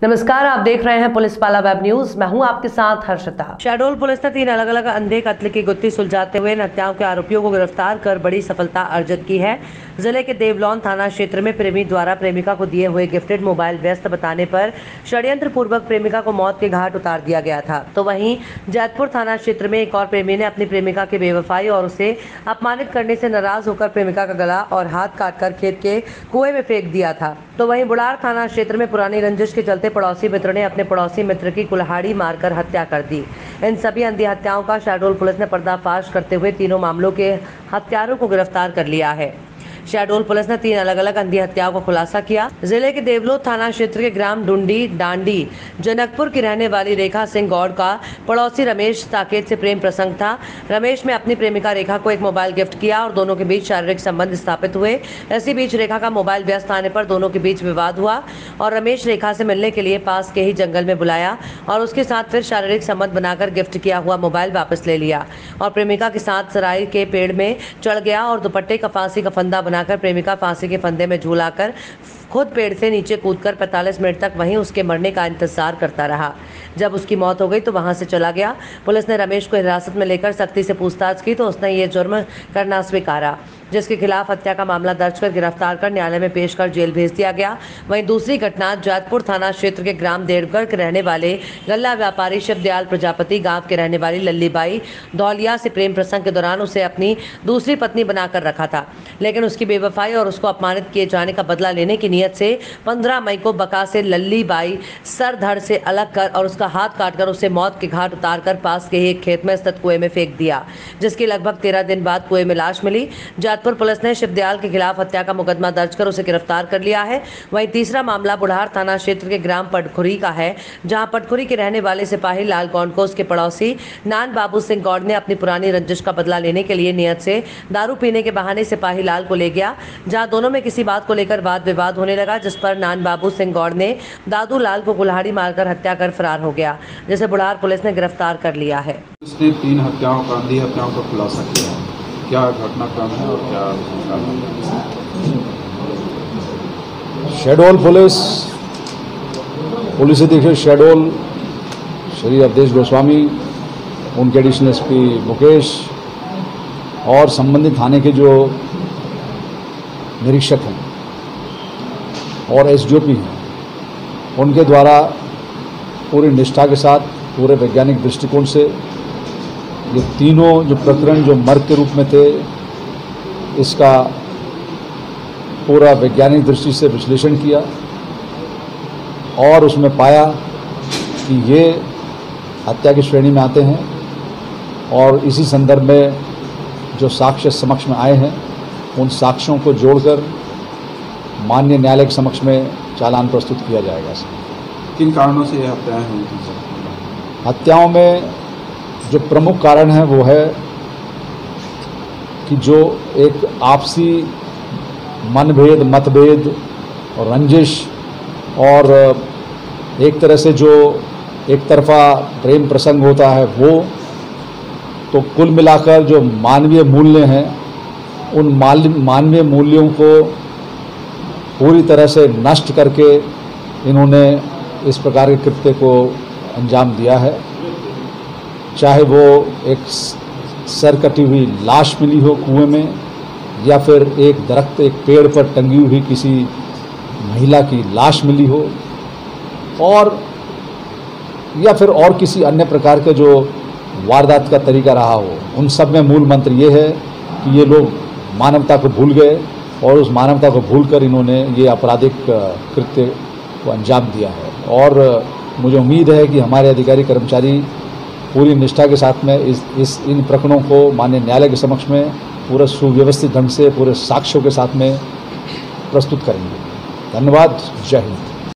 नमस्कार, आप देख रहे हैं पुलिस पाला वेब न्यूज। मैं हूं आपके साथ हर्षिता। शहडोल पुलिस ने 3 अलग अलग अंधे कत्ल की गुत्थी सुलझाते हुए इन हत्याओं के आरोपियों को गिरफ्तार कर बड़ी सफलता अर्जित की है। जिले के देवलौन थाना क्षेत्र में प्रेमी द्वारा प्रेमिका को दिए हुए गिफ्टेड मोबाइल व्यस्त बताने पर षड्यंत्र पूर्वक प्रेमिका को मौत के घाट उतार दिया गया था। तो वहीं जैतपुर थाना क्षेत्र में एक और प्रेमी ने अपनी प्रेमिका की बेवफाई और उसे अपमानित करने से नाराज होकर प्रेमिका का गला और हाथ काटकर खेत के कुएं में फेंक दिया था। तो वहीं बुढ़ार थाना क्षेत्र में पुरानी रंजिश के चलते पड़ोसी मित्र ने अपने पड़ोसी मित्र की कुल्हाड़ी मारकर हत्या कर दी। इन सभी अंधी हत्याओं का शहडोल पुलिस ने पर्दाफाश करते हुए तीनों मामलों के हत्यारों को गिरफ्तार कर लिया है। शहडोल पुलिस ने 3 अलग अलग अंधी हत्याओं का खुलासा किया। जिले के देवलों थाना क्षेत्र के ग्राम डुंडी डांडी जनकपुर की रहने वाली रेखा सिंह गौड़ का पड़ोसी रमेश साकेत से प्रेम प्रसंग था। रमेश ने अपनी प्रेमिका रेखा को एक मोबाइल गिफ्ट किया और दोनों के बीच शारीरिक संबंध स्थापित हुए। इसी बीच रेखा का मोबाइल व्यस्त आने पर दोनों के बीच विवाद हुआ और रमेश रेखा से मिलने के लिए पास के ही जंगल में बुलाया और उसके साथ फिर शारीरिक संबंध बनाकर गिफ्ट किया हुआ मोबाइल वापस ले लिया और प्रेमिका के साथ सराय के पेड़ में चढ़ गया और दुपट्टे का फांसी का फंदा बनाकर प्रेमिका फांसी के फंदे में झूलाकर खुद पेड़ से नीचे कूदकर 45 मिनट तक वहीं उसके मरने का इंतजार करता रहा। जब उसकी मौत हो गई तो वहां से चला गया। पुलिस ने रमेश को हिरासत में लेकर सख्ती से पूछताछ की तो उसने ये जुर्म करना स्वीकारा, जिसके खिलाफ हत्या का मामला दर्ज कर गिरफ्तार कर न्यायालय में पेश कर जेल भेज दिया गया। वहीं दूसरी घटना जैतपुर थाना क्षेत्र के ग्राम देवगढ़ के रहने वाले गल्ला व्यापारी शिवदयाल प्रजापति गांव के रहने वाली लल्लीबाई धौलिया से प्रेम प्रसंग के दौरान उसे अपनी दूसरी पत्नी बनाकर रखा था, लेकिन उसकी बेवफाई और उसको अपमानित किए जाने का बदला लेने की नीयत से 15 मई को बका से लल्लीबाई सर धड़ से अलग कर और उसका हाथ काटकर उसे मौत के घाट उतारकर पास के ही एक खेत में स्थित कुएं में फेंक दिया, जिसकी लगभग 13 दिन बाद कुएं में लाश मिली। जैतपुर पुलिस ने शिवदयाल के खिलाफ हत्या का मुकदमा दर्ज कर उसे गिरफ्तार कर लिया है। वहीं तीसरा मामला बुढ़ार थाना क्षेत्र के ग्राम पटखुरी का है, जहां पटखुरी के रहने वाले सिपाही लाल गौड़ को उसके पड़ोसी नान बाबू सिंह गौड़ ने अपनी पुरानी रंजिश का बदला लेने के लिए नियत से दारू पीने के बहाने सिपाही लाल को ले गया, जहां दोनों में किसी बात को लेकर वाद विवाद होने लगा, जिस पर नान बाबू सिंह गौड़ ने दादू लाल को कुल्हाड़ी मारकर हत्या कर फरार हो गया, जिसे बुढ़ार पुलिस ने गिरफ्तार कर लिया है। इसने 3 हत्याओं का अंधी हत्याओं का खुलासा किया है। क्या घटनाक्रम है और क्या? शहडोल पुलिस अधीक्षक शहडोल श्री अवधेश गोस्वामी, उनके एडिशनल एसपी मुकेश और संबंधित थाने के जो निरीक्षक हैं और एसडीओपी हैं, उनके द्वारा पूरी निष्ठा के साथ पूरे वैज्ञानिक दृष्टिकोण से ये तीनों जो प्रकरण जो मर्ग के रूप में थे, इसका पूरा वैज्ञानिक दृष्टि से विश्लेषण किया और उसमें पाया कि ये हत्या की श्रेणी में आते हैं और इसी संदर्भ में जो साक्ष्य समक्ष में आए हैं उन साक्ष्यों को जोड़कर माननीय न्यायालय के समक्ष में चालान प्रस्तुत किया जाएगा। किन कारणों से ये हत्याएं हुई थी? हत्याओं में जो प्रमुख कारण है वो है कि जो एक आपसी मनभेद, मतभेद और रंजिश और एक तरह से जो एक तरफा प्रेम प्रसंग होता है वो, तो कुल मिलाकर जो मानवीय मूल्य हैं उन मानवीय मूल्यों को पूरी तरह से नष्ट करके इन्होंने इस प्रकार के कृत्य को अंजाम दिया है। चाहे वो एक सर कटी हुई लाश मिली हो कुएं में या फिर एक दरख्त, एक पेड़ पर टंगी हुई किसी महिला की लाश मिली हो और या फिर और किसी अन्य प्रकार के जो वारदात का तरीका रहा हो, उन सब में मूल मंत्र ये है कि ये लोग मानवता को भूल गए और उस मानवता को भूलकर इन्होंने ये आपराधिक कृत्य को अंजाम दिया है। और मुझे उम्मीद है कि हमारे अधिकारी कर्मचारी पूरी निष्ठा के साथ में इन प्रकरणों को माननीय न्यायालय के समक्ष में पूरे सुव्यवस्थित ढंग से पूरे साक्ष्यों के साथ में प्रस्तुत करेंगे। धन्यवाद। जय हिंद।